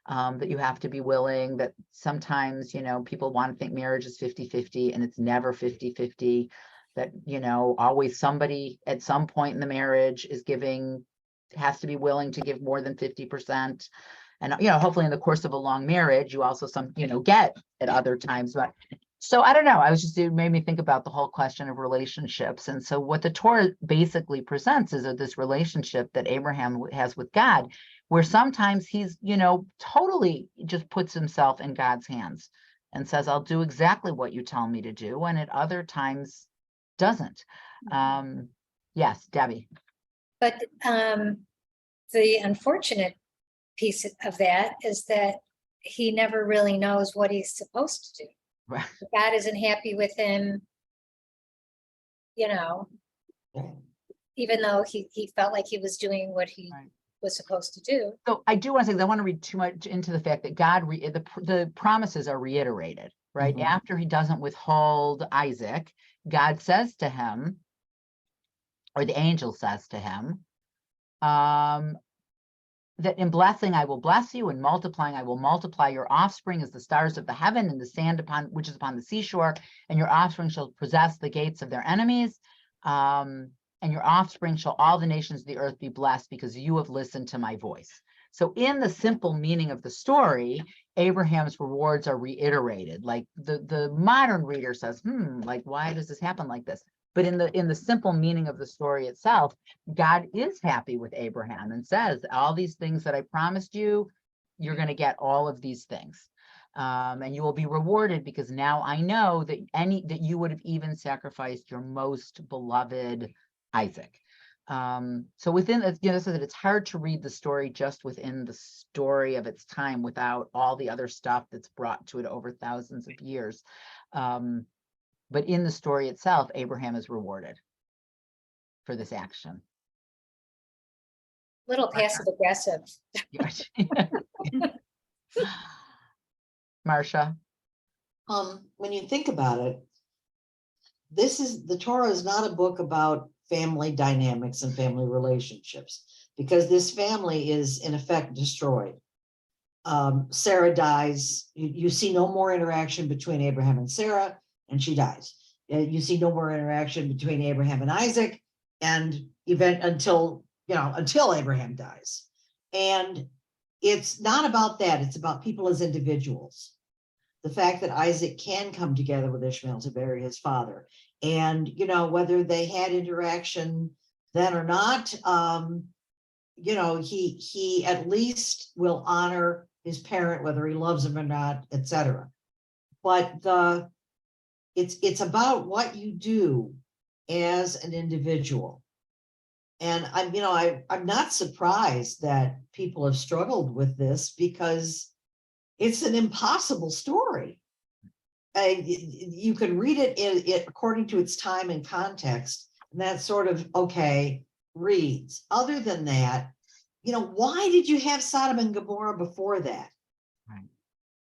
A: that you have to be willing, that sometimes, you know, people want to think marriage is 50-50 and it's never 50-50. That, you know, always somebody at some point in the marriage has to be willing to give more than 50%. And, you know, hopefully in the course of a long marriage, you also get at other times. But so I don't know, it made me think about the whole question of relationships. And so what the Torah basically presents is this relationship that Abraham has with God, where sometimes he's, you know, totally just puts himself in God's hands and says, I'll do exactly what you tell me to do. And at other times, doesn't. Yes, Debbie.
G: But the unfortunate piece of that is that he never really knows what he's supposed to do.
A: Right.
G: God isn't happy with him, you know, even though he felt like he was doing what he was supposed to do.
A: So I do want to say, I want to read too much into the fact that God, the promises are reiterated, right?
B: Mhm.
A: After he doesn't withhold Isaac, God says to him, or the angel says to him, that in blessing I will bless you, and multiplying I will multiply your offspring as the stars of the heaven and the sand which is upon the seashore, and your offspring shall possess the gates of their enemies. And your offspring shall all the nations of the earth be blessed, because you have listened to my voice. So in the simple meaning of the story, Abraham's rewards are reiterated. Like the modern reader says, like, why does this happen like this? But in the simple meaning of the story itself, God is happy with Abraham and says, all these things that I promised you, you're going to get all of these things. And you will be rewarded, because now I know that you would have even sacrificed your most beloved Isaac. So within, you know, so that it's hard to read the story just within the story of its time without all the other stuff that's brought to it over thousands of years. But in the story itself, Abraham is rewarded for this action.
G: Little passive aggressive.
A: Marcia.
B: When you think about it, the Torah is not a book about family dynamics and family relationships, because this family is in effect destroyed. Sarah dies. You see no more interaction between Abraham and Sarah, and she dies. You see no more interaction between Abraham and Isaac, and until Abraham dies. And it's not about that. It's about people as individuals. The fact that Isaac can come together with Ishmael to bury his father, and whether they had interaction then or not, he at least will honor his parent, whether he loves him or not, etc. But it's about what you do as an individual. And I'm not surprised that people have struggled with this, because it's an impossible story. You can read it according to its time and context, and that sort of reads. Other than that, why did you have Sodom and Gomorrah before that?
A: Right.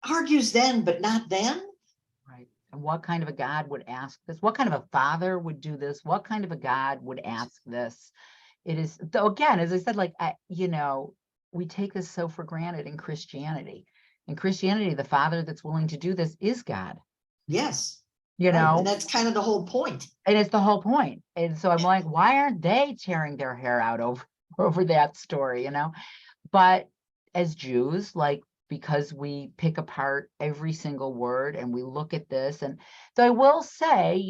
B: Argues then, but not then.
A: Right. And what kind of a God would ask this? What kind of a father would do this? What kind of a God would ask this? It is, though, again, as I said, we take this so for granted in Christianity. In Christianity, the father that's willing to do this is God.
B: Yes.
A: Right.
B: And that's kind of the whole point.
A: And it's the whole point. And so I'm like, why aren't they tearing their hair out over that story, But as Jews, because we pick apart every single word and we look at this. And so I will say,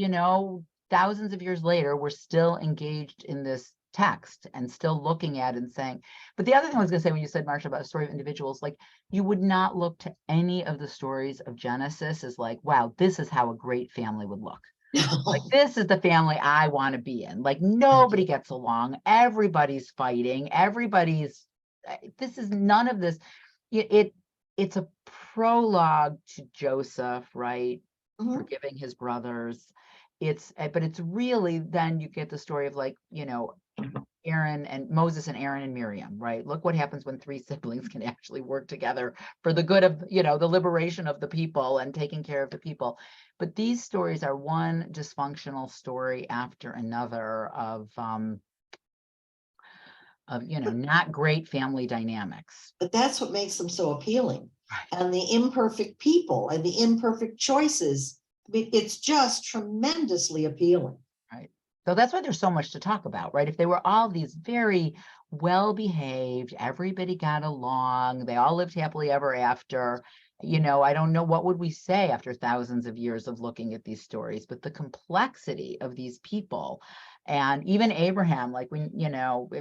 A: thousands of years later, we're still engaged in this text and still looking at it and saying, but the other thing I was going to say, when you said, Marsha, about a story of individuals, you would not look to any of the stories of Genesis as wow, this is how a great family would look. This is the family I want to be in. Nobody gets along. Everybody's fighting. This is none of this. It's a prologue to Joseph, right?
B: Mhm.
A: Forgiving his brothers. But it's really, then you get the story of Aaron and Moses and Aaron and Miriam, right? Look what happens when three siblings can actually work together for the good of, the liberation of the people and taking care of the people. But these stories are one dysfunctional story after another of not great family dynamics.
B: But that's what makes them so appealing. Right. And the imperfect people and the imperfect choices, it's just tremendously appealing.
A: Right. So that's why there's so much to talk about, right? If they were all these very well-behaved, everybody got along, they all lived happily ever after, I don't know, what would we say after thousands of years of looking at these stories, but the complexity of these people. And even Abraham,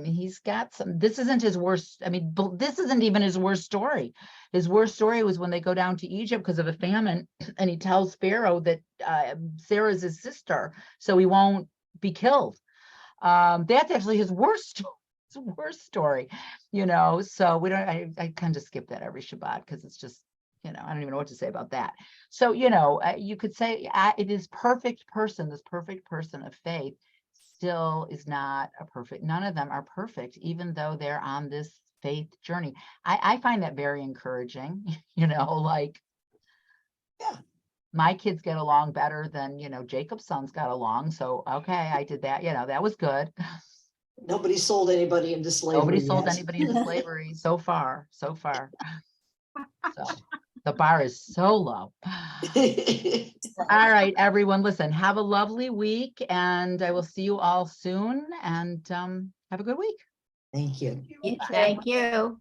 A: he's got this isn't his worst. This isn't even his worst story. His worst story was when they go down to Egypt because of a famine, and he tells Pharaoh that Sarah's his sister, so he won't be killed. That's actually his worst story, so we don't, I kind of skip that every Shabbat because it's just, I don't even know what to say about that. So, you could say this perfect person of faith still is not a perfect, none of them are perfect, even though they're on this faith journey. I find that very encouraging, yeah. My kids get along better than, Jacob's sons got along. So, okay, I did that, that was good.
B: Nobody sold anybody into slavery.
A: Nobody sold anybody into slavery so far. So the bar is so low. All right, everyone, listen, have a lovely week, and I will see you all soon, and have a good week.
B: Thank you.
H: Thank you.